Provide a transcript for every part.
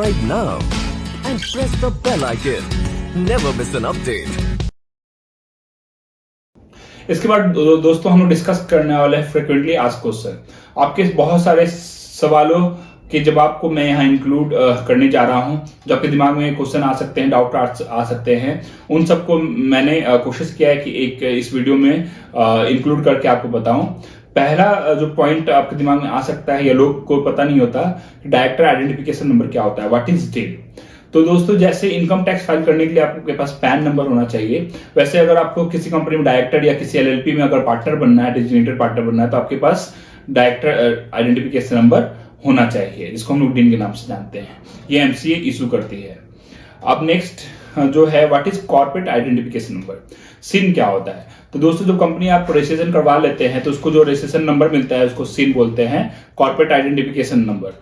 Subscribe now and press the bell icon. Never miss an update. इसके बाद दोस्तों हम लोग डिस्कस करने वाले हैं फ्रिक्वेंटली आस्क्ड क्वेश्चन। आपके बहुत सारे सवालों के जवाब को मैं यहाँ इंक्लूड करने जा रहा हूँ। जो आपके दिमाग में क्वेश्चन आ सकते हैं, डाउट आ सकते हैं, उन सबको मैंने कोशिश किया है कि एक इस वीडियो में इंक्लूड करके आपको बताऊं। पहला जो पॉइंट आपके दिमाग में आ सकता है या लोग को पता नहीं होता कि डायरेक्टर आइडेंटिफिकेशन नंबर क्या होता है, व्हाट इज डिल। तो दोस्तों जैसे इनकम टैक्स फाइल करने के लिए आपके पास पैन नंबर होना चाहिए, वैसे अगर आपको किसी कंपनी में डायरेक्टर या किसी एलएलपी में अगर पार्टनर बनना है, डेजिग्नेटेड पार्टनर बनना है, तो आपके पास डायरेक्टर आइडेंटिफिकेशन नंबर होना चाहिए, जिसको हम लोग डिन के नाम से जानते हैं। ये एमसीए इशू करती है। अब नेक्स्ट जो है what is corporate identification number, CIN क्या होता है। तो दोस्तों जब कंपनी आप रजिस्ट्रेशन करवा लेते हैं तो उसको जो रजिस्ट्रेशन नंबर मिलता है उसको सिन बोलते हैं, कॉर्पोरेट आइडेंटिफिकेशन नंबर।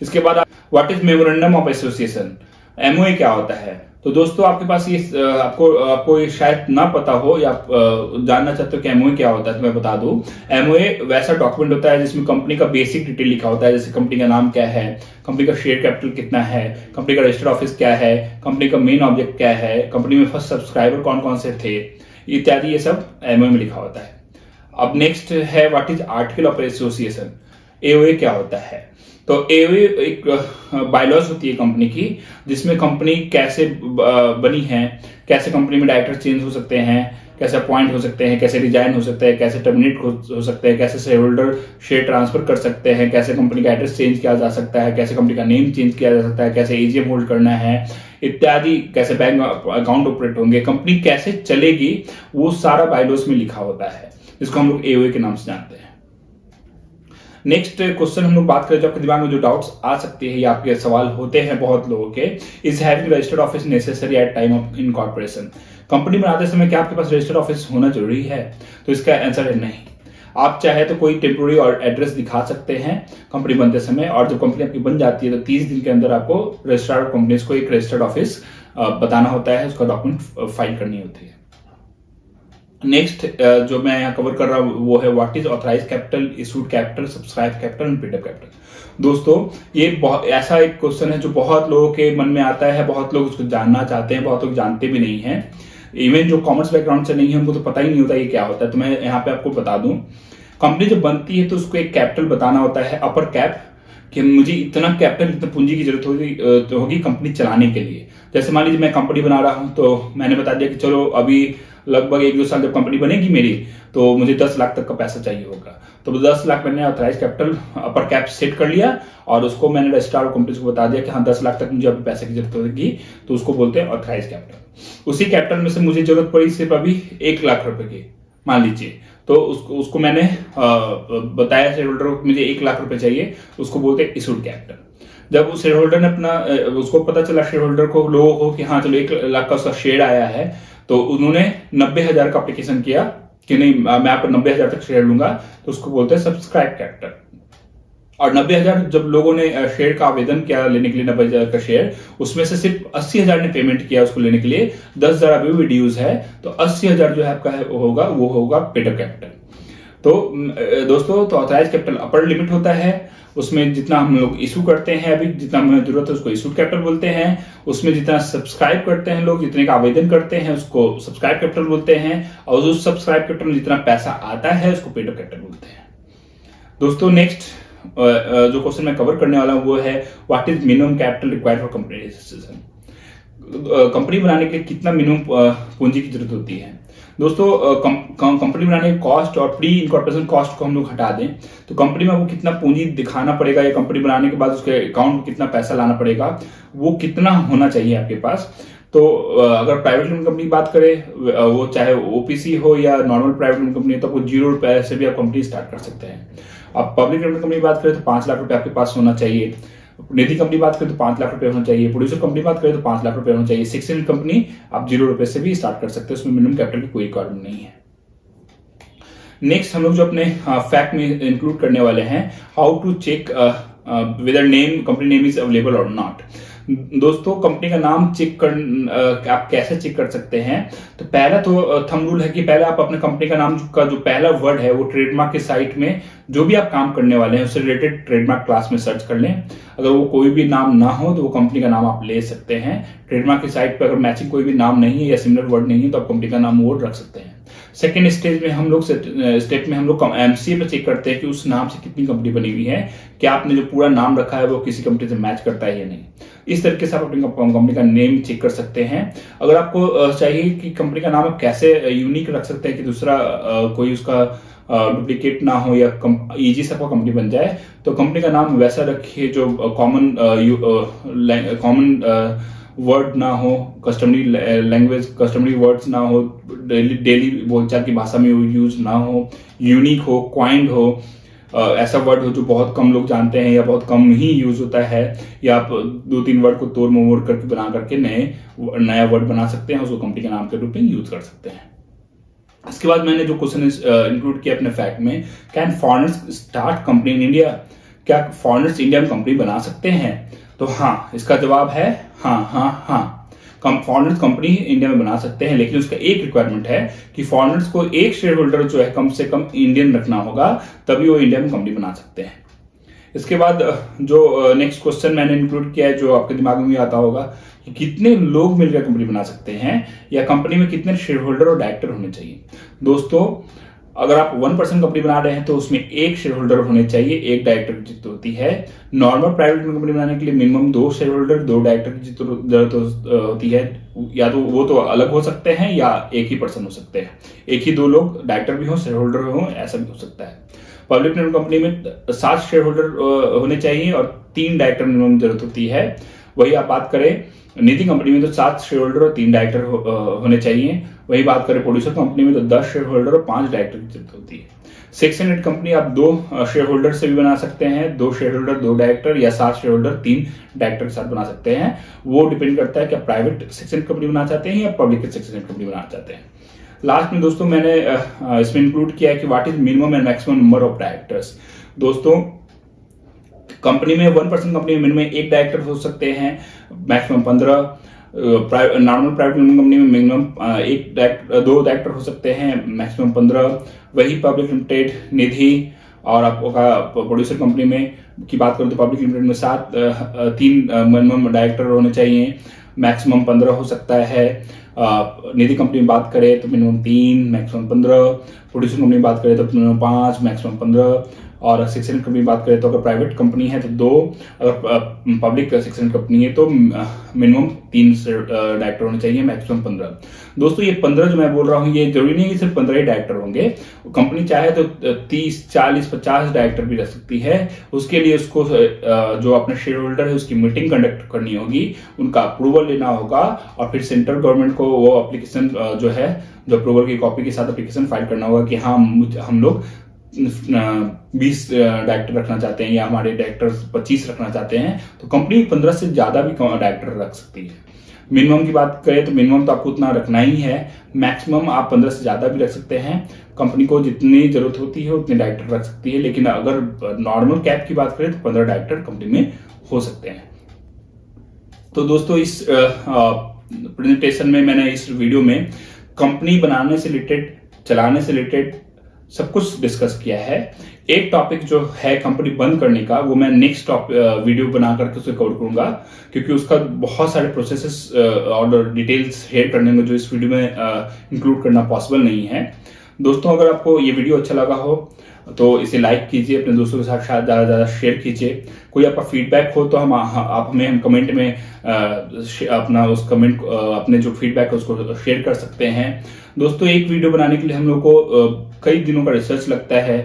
इसके बाद what is memorandum of association, MOA क्या होता है। तो दोस्तों आपके पास ये आपको ये शायद ना पता हो या जानना चाहते हो कि एमओए क्या होता है, तो मैं बता दूं। एमओए वैसा डॉक्यूमेंट होता है जिसमें कंपनी का बेसिक डिटेल लिखा होता है, जैसे कंपनी का नाम क्या है, कंपनी का शेयर कैपिटल कितना है, कंपनी का रजिस्टर्ड ऑफिस क्या है, कंपनी का मेन ऑब्जेक्ट क्या है, कंपनी में फर्स्ट सब्सक्राइबर कौन कौन से थे, इत्यादि। ये सब एमओए में लिखा होता है। अब नेक्स्ट है what is article of association, AOA क्या होता है। तो एओए एक बायलॉज होती है कंपनी की, जिसमें कंपनी कैसे बनी है, कैसे कंपनी में डायरेक्टर चेंज हो सकते हैं, कैसे अपॉइंट हो सकते हैं, कैसे रिजाइन हो सकते हैं, कैसे टर्मिनेट हो सकते हैं, कैसे शेयर होल्डर शेयर ट्रांसफर कर सकते हैं, कैसे कंपनी का एड्रेस चेंज किया जा सकता है, कैसे कंपनी का नेम चेंज किया जा सकता है, कैसे एजीएम होल्ड करना है इत्यादि, कैसे बैंक अकाउंट ऑपरेट होंगे, कंपनी कैसे चलेगी, वो सारा बायलॉज में लिखा होता है, जिसको हम लोग एओए के नाम से जानते हैं। नेक्स्ट क्वेश्चन हम लोग बात करें, जो आपके दिमाग में जो डाउट्स आ सकते हैं या आपके सवाल होते हैं बहुत लोगों के, is having registered office necessary at time of incorporation. Company बनाते समय क्या आपके पास रजिस्टर्ड ऑफिस होना जरूरी है? तो इसका आंसर है नहीं। आप चाहे तो कोई टेम्पोररी और एड्रेस दिखा सकते हैं कंपनी बनते समय, और जब कंपनी आपकी बन जाती है तो 30 दिन के अंदर आपको रजिस्ट्रार ऑफ कंपनीज को एक रजिस्टर्ड ऑफिस बताना होता है, उसका डॉक्यूमेंट फाइल करनी होती है। नेक्स्ट जो मैं यहाँ कवर कर रहा हूँ वो है what is authorise capital, issued capital, subscribe capital and paid up capital. दोस्तों ये बहुत ऐसा एक क्वेश्चन है जो बहुत लोगों के मन में आता है, बहुत लोग उसको जानना चाहते हैं, बहुत लोग जानते भी नहीं है। इवन जो कॉमर्स बैकग्राउंड से नहीं है उनको तो पता ही नहीं होता ये क्या होता है। तो मैं यहाँ पे आपको बता दूं, कंपनी जब बनती है तो उसको एक कैपिटल बताना होता है, अपर कैप, कि मुझे इतना कैपिटल, इतना पूंजी की जरूरत होगी कंपनी चलाने के लिए। जैसे मान लीजिए मैं कंपनी बना रहा हूं, तो मैंने बता दिया कि चलो अभी लगभग 1-2 साल जब कंपनी बनेगी मेरी, तो मुझे 10 लाख तक का पैसा चाहिए होगा। तो 10 लाख मैंने authorise capital upper cap set कर लिया और उसको मैंने रजिस्ट्रार कंपनी को बता दिया कि हाँ 10 लाख तक मुझे अभी पैसे की जरूरत होगी, तो उसको बोलते हैं ऑथराइज कैपिटल। उसी कैपिटल में से मुझे जरूरत पड़ी सिर्फ अभी 1 लाख रुपए की मान लीजिए, तो उसको मैंने बताया शेयर होल्डर को मुझे 1 लाख रुपए चाहिए, उसको बोलते हैं इशूड कैपिटल। जब उस शेयर होल्डर ने अपना उसको पता चला शेयर होल्डर को, लोगों को, कि हाँ चलो 1 लाख का उसका शेयर आया है, तो उन्होंने 90,000 का एप्लीकेशन किया कि नहीं मैं आपको 90,000 तक शेयर लूंगा, तो उसको बोलते हैं सब्सक्राइब कैपिटल। और 90,000 जब लोगों ने शेयर का आवेदन किया लेने के लिए 90,000 का शेयर, उसमें से सिर्फ 80,000 ने पेमेंट किया उसको लेने के लिए, 10,000 अभी भी ड्यूज है, तो 80,000 जो है आपका वो होगा पेड अप कैपिटल। तो दोस्तों तो ऑथराइज कैपिटल अपर लिमिट होता है, उसमें जितना हम लोग इशू करते हैं, अभी जितना हमें जरूरत है उसको इशूड कैपिटल बोलते हैं। उसमें जितना सब्सक्राइब करते हैं लोग, जितने का आवेदन करते हैं उसको सब्सक्राइब कैपिटल बोलते हैं, और उस सब्सक्राइब कैपिटल में जितना पैसा आता है उसको पेड अप कैपिटल बोलते हैं। दोस्तों नेक्स्ट जो क्वेश्चन मैं कवर करने वाला हूं वो है what is minimum capital required for company registration. Company बनाने के लिए कितना मिनिमम पूंजी की जरूरत होती है। दोस्तों कंपनी बनाने के कॉस्ट और प्री इनकॉर्पोरेशन कॉस्ट को हम लोग हटा दें तो कंपनी में वो कितना पूंजी दिखाना पड़ेगा, या कंपनी बनाने के बाद उसके अकाउंट में कितना पैसा लाना पड़ेगा, वो कितना होना चाहिए आपके पास। तो अगर प्राइवेट लिमिटेड कंपनी की बात करें, वो चाहे ओपीसी हो या नॉर्मल प्राइवेट लिमिटेड कंपनी, तो आपको 0 रुपए से भी आप कंपनी स्टार्ट कर सकते हैं। अब पब्लिक लिमिटेड कंपनी की बात करें तो 5 लाख रुपए आपके पास होना चाहिए। निधि कंपनी बात करें तो 5 लाख रुपए होना चाहिए। प्रोड्यूसर कंपनी बात करें तो 5 लाख रुपए होना चाहिए। सिक्स कंपनी आप 0 रुपए से भी स्टार्ट कर सकते हैं, उसमें मिनिमम कैपिटल की कोई रिक्वायरमेंट नहीं है। नेक्स्ट हम लोग जो अपने फैक्ट में इंक्लूड करने वाले हैं, how to check whether name company name is available और नॉट। दोस्तों कंपनी का नाम चेक कर आप कैसे चेक कर सकते हैं? तो पहला तो थंब रूल है कि पहले आप अपने कंपनी का नाम का जो पहला वर्ड है वो ट्रेडमार्क की साइट में जो भी आप काम करने वाले हैं उससे रिलेटेड ट्रेडमार्क क्लास में सर्च कर लें। अगर वो कोई भी नाम ना हो तो वो कंपनी का नाम आप ले सकते हैं। ट्रेडमार्क की साइट पर अगर मैचिंग कोई भी नाम नहीं है या सिमिलर वर्ड नहीं है तो आप कंपनी का नाम वो रख सकते हैं। सेकेंड स्टेप में हम लोग एमसीए पे चेक करते हैं कि उस नाम से कितनी कंपनी बनी हुई है, क्या आपने जो पूरा नाम रखा है वो किसी कंपनी से मैच करता है या नहीं। इस तरीके से आप अपनी कंपनी का नेम चेक कर सकते हैं। अगर आपको चाहिए कि कंपनी का नाम आप कैसे यूनिक रख सकते हैं कि दूसरा कोई उसका डुप्लीकेट ना हो या इजी से आपका कंपनी बन जाए, तो कंपनी का नाम वैसा रखिए जो कॉमन वर्ड ना हो, कस्टमरी लैंग्वेज, कस्टमरी वर्ड्स ना हो, डेली बोलचाल की भाषा में यूज ना हो, यूनिक हो, क्वाइंड हो, ऐसा वर्ड हो जो बहुत कम लोग जानते हैं या बहुत कम ही यूज होता है, या आप 2-3 वर्ड को तोड़ मोड़ करके बना करके नया वर्ड बना सकते हैं, उसको कंपनी के नाम के रूप में यूज कर सकते हैं। इसके बाद मैंने जो क्वेश्चन इंक्लूड किया अपने फैक्ट में, can foreigners start company in India? क्या फॉरेनर्स इंडिया में कंपनी बना सकते हैं? तो हाँ, इसका जवाब है हाँ। फॉरेनर्स कंपनी इंडिया में बना सकते हैं, लेकिन उसका एक रिक्वायरमेंट है कि फॉरेनर्स को एक शेयर होल्डर जो है कम से कम इंडियन रखना होगा, तभी वो इंडिया में कंपनी बना सकते हैं। इसके बाद जो नेक्स्ट क्वेश्चन मैंने इंक्लूड किया है जो आपके दिमाग में भी आता होगा कि कितने लोग मिलकर कंपनी बना सकते हैं या कंपनी में कितने शेयर होल्डर और डायरेक्टर होने चाहिए। दोस्तों, अगर आप 1% कंपनी बना रहे हैं तो उसमें एक शेयर होल्डर होने चाहिए, एक डायरेक्टर की जरूरत होती है। नॉर्मल प्राइवेट कंपनी बनाने के लिए मिनिमम 2 शेयर होल्डर, 2 डायरेक्टर की जरूरत होती है। या तो वो तो अलग हो सकते हैं या एक ही पर्सन हो सकते हैं, एक ही 2 लोग डायरेक्टर भी हो, शेयर होल्डर हो, ऐसा भी हो सकता है। पब्लिक लिमिटेड कंपनी में 7 शेयर होल्डर होने चाहिए और 3 डायरेक्टर मिनिमम जरूरत होती है। वही आप बात करें निधि कंपनी में तो 7 शेयर होल्डर और 3 डायरेक्टर होने चाहिए। वही बात करें प्रोड्यूसर कंपनी में तो 10 शेयर होल्डर और 5 डायरेक्टर की जरूरत होती है। 600 कंपनी आप 2 शेयर होल्डर से भी बना सकते हैं, 2 शेयर होल्डर 2 डायरेक्टर, या 7 शेयर होल्डर 3 डायरेक्टर के साथ बना सकते हैं। वो डिपेंड करता है कि आप प्राइवेट सेक्शन कंपनी बनाना चाहते हैं या पब्लिक सेक्शन कंपनी बनाना चाहते हैं। लास्ट में दोस्तों मैंने इसमें इंक्लूड किया है कि what is minimum and maximum number of directors. दोस्तों, कंपनी में 1% कंपनी में मिनिमम 1 डायरेक्टर हो सकते हैं, मैक्सिमम 15। नॉर्मल प्राइवेट कंपनी में मिनिमम 2 डायरेक्टर हो सकते हैं, मैक्सिमम 15। वही पब्लिक लिमिटेड, निधि और आपका प्रोड्यूसर कंपनी में की बात करें तो पब्लिक लिमिटेड में 3 मिनिमम डायरेक्टर होने चाहिए, मैक्सिमम 15 हो सकता है। निधि कंपनी में बात करें तो मिनिमम 3, मैक्सिमम 15। प्रोड्यूसर कंपनी में बात करें तो मिनिमम 5, मैक्सिमम 15। और सेक्शन कंपनी की बात करें तो अगर प्राइवेट कंपनी है तो 2, अगर पब्लिक सेक्शन कंपनी है तो मिनिमम 3 डायरेक्टर होने चाहिए, मैक्सिमम 15। दोस्तों, ये 15 जो मैं बोल रहा हूँ ये जरूरी नहीं है कि सिर्फ 15 ही डायरेक्टर होंगे। कंपनी चाहे तो 30, 40, 50 डायरेक्टर भी रख सकती है। उसके लिए उसको जो अपने शेयर होल्डर है उसकी मीटिंग कंडक्ट करनी होगी, उनका अप्रूवल लेना होगा और फिर सेंट्रल गवर्नमेंट को वो एप्लीकेशन जो अप्रूवल की कॉपी के साथ एप्लीकेशन फाइल करना होगा कि हाँ हम लोग 20 डायरेक्टर रखना चाहते हैं या हमारे डायरेक्टर 25 रखना चाहते हैं। तो कंपनी 15 से ज्यादा भी डायरेक्टर रख सकती है। मिनिमम की बात करें तो मिनिमम तो आपको उतना रखना ही है, मैक्सिमम आप 15 से ज्यादा भी रख सकते हैं। कंपनी को जितनी जरूरत होती है उतने डायरेक्टर रख सकती है, लेकिन अगर नॉर्मल कैप की बात करें तो 15 डायरेक्टर कंपनी में हो सकते हैं। तो दोस्तों, इस प्रेजेंटेशन में मैंने इस वीडियो में कंपनी बनाने से रिलेटेड, चलाने से रिलेटेड सब कुछ डिस्कस किया है। एक टॉपिक जो है कंपनी बंद करने का, वो मैं नेक्स्ट वीडियो बना करके उसे कवर करूंगा, क्योंकि उसका बहुत सारे प्रोसेसेस और डिटेल्स शेयर करने में जो इस वीडियो में इंक्लूड करना पॉसिबल नहीं है। दोस्तों, अगर आपको ये वीडियो अच्छा लगा हो तो इसे लाइक कीजिए, अपने दोस्तों के साथ ज़्यादा से ज़्यादा शेयर कीजिए। कोई आपका फीडबैक हो तो आप हमें कमेंट में अपना उस कमेंट अपने जो फीडबैक है उसको शेयर कर सकते हैं। दोस्तों, एक वीडियो बनाने के लिए हम लोग को कई दिनों का रिसर्च लगता है,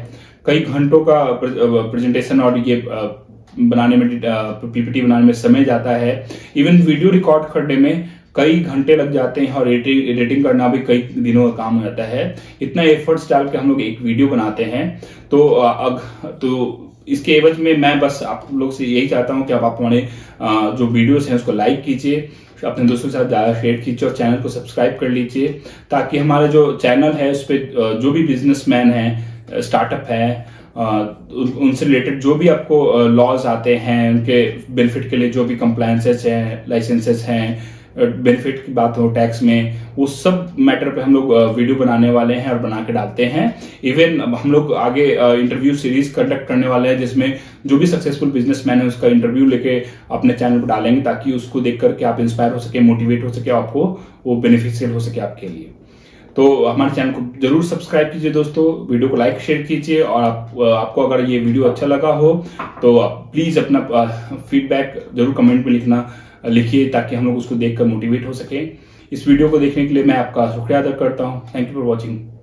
कई घंटों का प्रेजेंटेशन और ये बनाने में पीपीटी बनाने में समय जाता है। इवन वीडियो रिकॉर्ड करने में कई घंटे लग जाते हैं और एडिटिंग करना भी कई दिनों का काम हो जाता है। इतना एफर्ट्स डाल के हम लोग एक वीडियो बनाते हैं, तो इसके एवज में मैं बस आप लोग से यही चाहता हूं कि आप हमारे जो वीडियोस हैं उसको लाइक कीजिए, अपने दोस्तों के साथ ज़्यादा शेयर कीजिए और चैनल को सब्सक्राइब कर लीजिए, ताकि हमारा जो चैनल है उस पर जो भी बिजनेसमैन हैं स्टार्टअप है, उनसे रिलेटेड जो भी आपको लॉज आते हैं, उनके बेनिफिट के लिए जो भी कंप्लायंसेस हैं, लाइसेंसेस हैं, बेनिफिट की बात हो टैक्स में, वो सब मैटर पे हम लोग वीडियो बनाने वाले हैं और बना के डालते हैं। इवन हम लोग आगे इंटरव्यू सीरीज कंडक्ट करने वाले हैं, जिसमें जो भी सक्सेसफुल बिजनेसमैन है उसका इंटरव्यू लेके अपने चैनल पर डालेंगे, ताकि उसको देख करके आप इंस्पायर हो सके, मोटिवेट हो सके, आपको वो बेनिफिशियल हो सके आपके लिए। तो हमारे चैनल को जरूर सब्सक्राइब कीजिए दोस्तों, वीडियो को लाइक शेयर कीजिए, और आपको अगर ये वीडियो अच्छा लगा हो तो प्लीज अपना फीडबैक जरूर कमेंट में लिखिए, ताकि हम लोग उसको देखकर मोटिवेट हो सके। इस वीडियो को देखने के लिए मैं आपका शुक्रिया अदा करता हूँ। Thank you for watching.